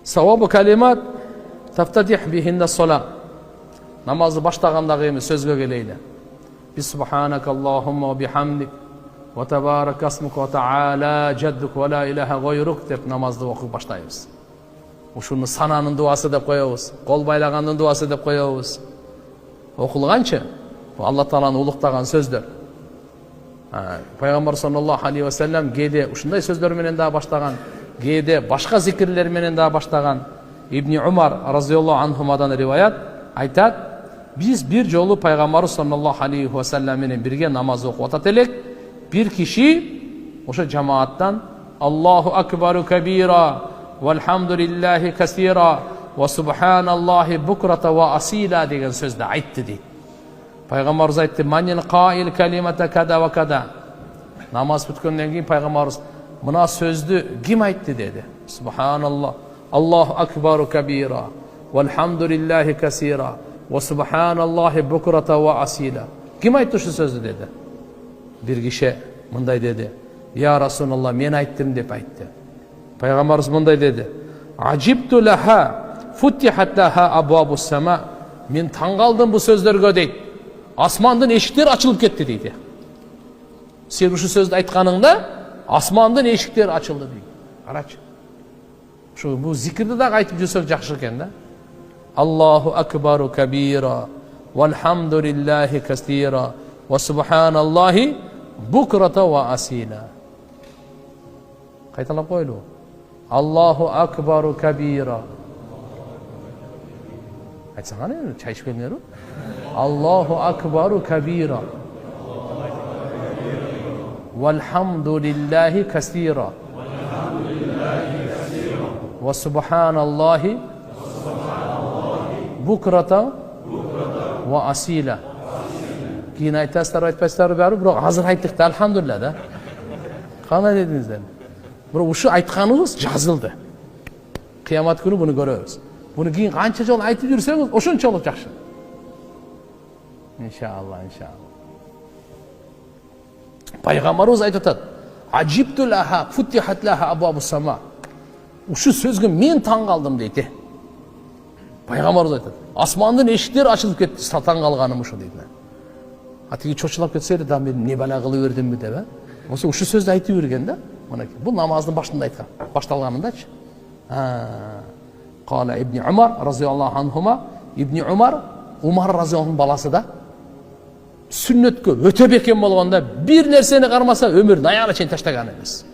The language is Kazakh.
Савабу калимат тафтатих бихинна сола. Намазды баштагандагы эми сөзгө келейли. Бисубханака Аллахумма ва бихамдик ва табарак асмука ва таала жаддук ва ла илаха гайрук деп намазды окуп баштайбыз. Ушуну сананын дуасы деп коебуз, кол байлагандын дуасы деп коебуз. Окулганчы Алла Тааланы улуктаган сөздөр. Пайгамбар саллаллаху алейхи ва саллям кээде ушундай сөздөр менен да баштаган, кээде башка зикирлер менен да баштаган. Ибн Умар разияллаху анхумадан риваят айтат, биз бир жолу Пайгамбар саллаллаху алейхи ва саллям менен бирге намаз окуп атат элек, бир киши ошо жамааттан Аллаху акбару кабира вальхамдулиллахи касира ва субханаллахи букрата ва асила деген сөздү айтты дейт. Пайгамбарыбыз айтты, манин каил калимата када ва када. Намаз бүткөндөн кийин пайгамбарыбыз мына сөздү ким айтты деди. Субханаллах, Аллаху акбару кабира вальхамдулиллахи касира ва субханаллахи букрата ва асила. Ким айтты ушу сөздү деди. Бир киши мындай деди. Я Расулаллах, мен айттым деп айтты. Пайгамбарыбыз мындай деди. Ажибту лаха футихат лаха абвабус сама. Мен таң калдым бу сөздөргө дейт. Асмандын эшиктери ачылып кетти дейди. Сен ушу сөздү айтканыңда асмандын эшиктери ачылды дейт. Карачы. Ушу бу зикирди дагы айтып жүрсөк жакшы экен да. Аллаху акбару кабира вальхамдулиллахи касира ва субханаллахи букрата ва асила. Кайталап койлу. Аллаху акбару кабира. Айтсаңар эми чай ичип келиңерби? Аллаху акбару кабира вальхамдулиллахи касира ва субханаллахи букрата ва асила. Кийин айтасыздар, айтпайсыздар баары, бирок азыр айттык да, алхамдулилlah да. Кандай дедиңиздер? Бирок ушу айтканыбыз жазылды. Кыямат күнү буну көрөбүз. Буну кийин канча жолу айтып жүрсөңүз, ошончолук жакшы. İnşallah, inşallah. Peygamberimiz aytат, "Acibtu laha, futihat laha abwabus sama." Uşu sözgө men таң калдым дейт. Peygamberimiz aytат, "Асмандын эшиктери ачылып кетти, таң калганым ушу" дейт. Атиги чочулап кетсе да мен не бала кылып бердимби деп, Болсо ушу сөздү айтып берген да. Мынакей, бул намаздын башында айткан, башталганындачы. Кала Ибн Умар разияллаху анхума, Ибн Умар разияллахунун баласы да. Сүннөткө өтө бекем болгондо бир нерсени кармаса өмүрүн аягына чейин таштаган эмес.